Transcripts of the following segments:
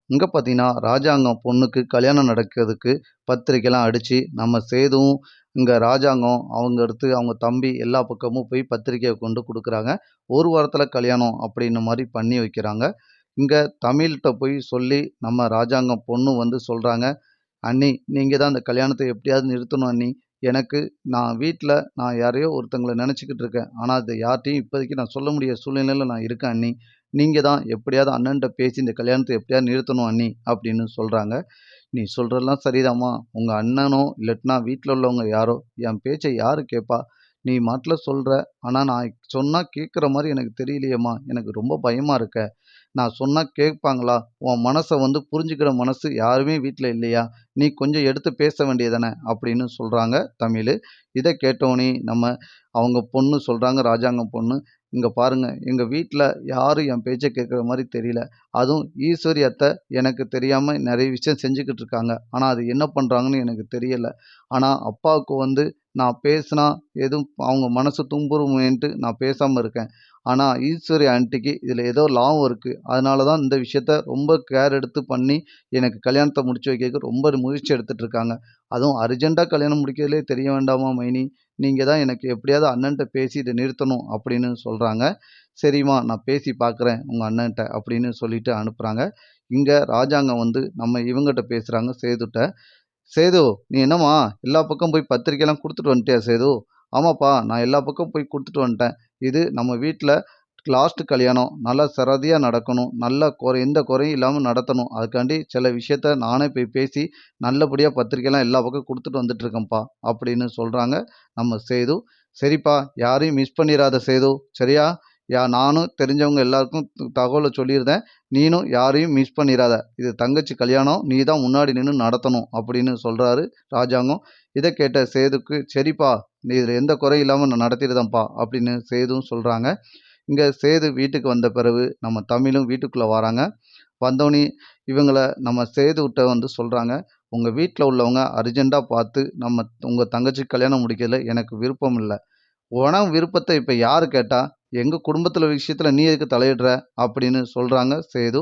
இங்கே பார்த்தீங்கன்னா ராஜாங்கம் பொண்ணுக்கு கல்யாணம் நடக்கிறதுக்கு பத்திரிக்கைலாம் அடித்து நம்ம சேதுவும் இங்கே ராஜாங்கம் அவங்க அடுத்து அவங்க தம்பி எல்லா பக்கமும் போய் பத்திரிக்கையை கொண்டு கொடுக்குறாங்க. ஒரு வாரத்தில் கல்யாணம் அப்படின்னு மாதிரி பண்ணி வைக்கிறாங்க. இங்கே தமிழ்கிட்ட போய் சொல்லி நம்ம ராஜாங்கம் பொண்ணு வந்து சொல்கிறாங்க, அண்ணி நீங்கள் தான் இந்த கல்யாணத்தை எப்படியாவது நிறுத்தணும் அண்ணி. எனக்கு நான் வீட்டில் நான் யாரையோ ஒருத்தங்கள நினச்சிக்கிட்டு இருக்கேன். ஆனால் அது யார்கிட்டையும் இப்போதைக்கு நான் சொல்ல முடியாத சூழ்நிலையில் நான் இருக்கேன் அண்ணி. நீங்க தான் எப்படியாவது அண்ணன்ட்ட பேசி இந்த கல்யாணத்த எப்படியாவது நிறுத்தணும் அண்ணி அப்படின்னு சொல்றாங்க. நீ சொல்றதெல்லாம் சரிதாம்மா. உங்க அண்ணனோ இல்லாட்டினா வீட்ல உள்ளவங்க யாரோ என் பேச்ச யாரு கேட்பா? நீ மாட்டுல சொல்ற. ஆனா நான் சொன்னா கேட்குற மாரி எனக்கு தெரியலையேம்மா. எனக்கு ரொம்ப பயமா இருக்க. நான் சொன்னா கேட்பாங்களா? உன் மனச வந்து புரிஞ்சுக்கிற மனசு யாருமே வீட்ல இல்லையா? நீ கொஞ்சம் எடுத்து பேச வேண்டியது தானே அப்படின்னு சொல்றாங்க தமிழு. இத கேட்டோனே அவங்க பொண்ணு சொல்றாங்க, ராஜாங்கம் பொண்ணு. இங்க பாருங்க, எங்க வீட்ல யாரும் என் பேச்ச கேட்குற மாரி தெரியல. அதுவும் ஈஸ்வரி அத்தை எனக்கு தெரியாம நெறைய விஷயம் செஞ்சுக்கிட்டு இருக்காங்க. ஆனா அது என்ன பண்றாங்கன்னு எனக்கு தெரியல. ஆனா அப்பாவுக்கு வந்து நான் பேசினா எதுவும் அவங்க மனசு துன்புறுமேன்ட்டு நான் பேசாம இருக்கேன். ஆனா ஈஸ்வரி ஆன்ட்டிக்கு இதில ஏதோ லாபம் இருக்கு. அதனால தான் இந்த விஷயத்த ரொம்ப கேர் எடுத்து பண்ணி எனக்கு கல்யாணத்த முடிச்சு வைக்கிறதுக்கு ரொம்ப முயற்சி எடுத்துட்டு இருக்காங்க. அதுவும் அர்ஜென்ட்டா கல்யாணம் முடிக்கிறதுலயே தெரிய வேண்டாமா மைனி? நீங்க தான் எனக்கு எப்படியாவது அண்ணன்ட்ட பேசி இத நிறுத்தணும் அப்படின்னு சொல்றாங்க. சரிம்மா நான் பேசி பார்க்குறேன் உங்க அண்ணன்ட்ட அப்படின்னு சொல்லிட்டு அனுப்புறாங்க. இங்க ராஜாங்கம் வந்து நம்ம இவங்கட்ட பேசுறாங்க சேதுட்ட. சேது நீ என்னம்மா எல்லா பக்கம் போய் பத்திரிக்கைலாம் குடுத்துட்டு வந்துட்டியா சேது? ஆமாப்பா நான் எல்லா பக்கம் போய் குடுத்துட்டு வந்துட்டேன். இது நம்ம வீட்ல லாஸ்ட் கல்யாணம். நல்லா சரதியா நடக்கணும். நல்ல எந்த குறையும் இல்லாம நடத்தணும். அதுக்காண்டி சில விஷயத்த நானே போய் பேசி நல்லபடியா பத்திரிக்கைலாம் எல்லா பக்கம் குடுத்துட்டு வந்துட்டுருக்கேன்ப்பா அப்படின்னு சொல்றாங்க நம்ம சேது. சரிப்பா யாரையும் மிஸ் பண்ணிறாத சேது. சரியா? நானும் தெரிஞ்சவங்க எல்லாருக்கும் தகவல சொல்லியிருந்தேன். நீனும் யாரையும் மிஸ் பண்ணிறாத. இது தங்கச்சி கல்யாணம். நீ தான் முன்னாடி நின்னு நடத்தணும் அப்படின்னு சொல்றாரு ராஜாங்கம். இத கேட்ட சேதுக்கு சரிப்பா நீ இதுல எந்த குறையும் இல்லாம நான் நடத்திடுதேன்ப்பா அப்படின்னு சேதுவும் சொல்றாங்க. இங்க சேது வீட்டுக்கு வந்த பிறகு நம்ம தமிழும் வீட்டுக்குள்ள வராங்க. வந்தோனே இவங்கள நம்ம சேதுட்ட வந்து சொல்றாங்க, "உங்க வீட்ல உள்ளவங்க அர்ஜென்ட்டா பார்த்து உங்க தங்கச்சிக்கு கல்யாணம் முடிக்கிறதுல எனக்கு விருப்பம் இல்ல. உன் விருப்பத்த இப்ப யாரு கேட்டா? எங்க குடும்பத்துல விஷயத்துல நீ எதுக்கு தலையிடுற?" அப்படின்னு சொல்றாங்க சேது.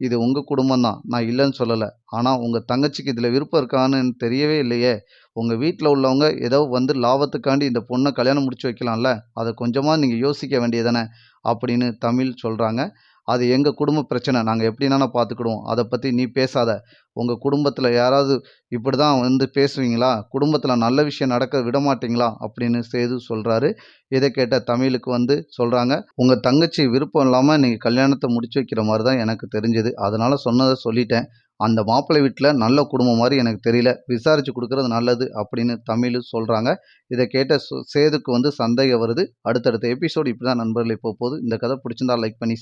"இது உங்க குடும்பம் தான். நான் இல்லன்னு சொல்லல. ஆனா உங்க தங்கச்சிக்கு இதுல விருப்பம் இருக்கான்னு எனக்கு தெரியவே இல்லையே. உங்க வீட்ல உள்ளவங்க ஏதோ வந்து லாபத்துக்காண்டி இந்த பொண்ண கல்யாணம் முடிச்சு வைக்கலாம்ல. அத கொஞ்சமா நீங்க யோசிக்க வேண்டியது தானே?" அப்படின்னு தமிழ் சொல்றாங்க. "அது எங்க குடும்ப பிரச்சனை. நாங்க எப்படினாலும் பார்த்துக்கிடுவோம். அத பத்தி நீ பேசாத. உங்க குடும்பத்துல யாராவது இப்படிதான் வந்து பேசுவீங்களா? குடும்பத்துல நல்ல விஷயம் நடக்க விடமாட்டீங்களா?" அப்படின்னு சேது சொல்றாரு. இத கேட்ட தமிழுக்கு வந்து சொல்றாங்க, "உங்க தங்கச்சி விருப்பம் இல்லாம நீங்க கல்யாணத்த முடிச்சு வைக்கிற மாரி தான் எனக்கு தெரிஞ்சது. அதனால சொன்னத சொல்லிட்டேன். அந்த மாப்பிள்ளை வீட்ல நல்ல குடும்பம் மாரி எனக்கு தெரியல. விசாரிச்சு குடுக்குறது நல்லது." அப்படின்னு தமிழு சொல்றாங்க. இத கேட்ட சேதுக்கு வந்து சந்தேகம் வருது. அடுத்தடுத்த எபிசோடு இப்படிதான் நண்பர்களே போப்போது. இந்த கதை பிடிச்சிருந்தா லைக் பண்ணி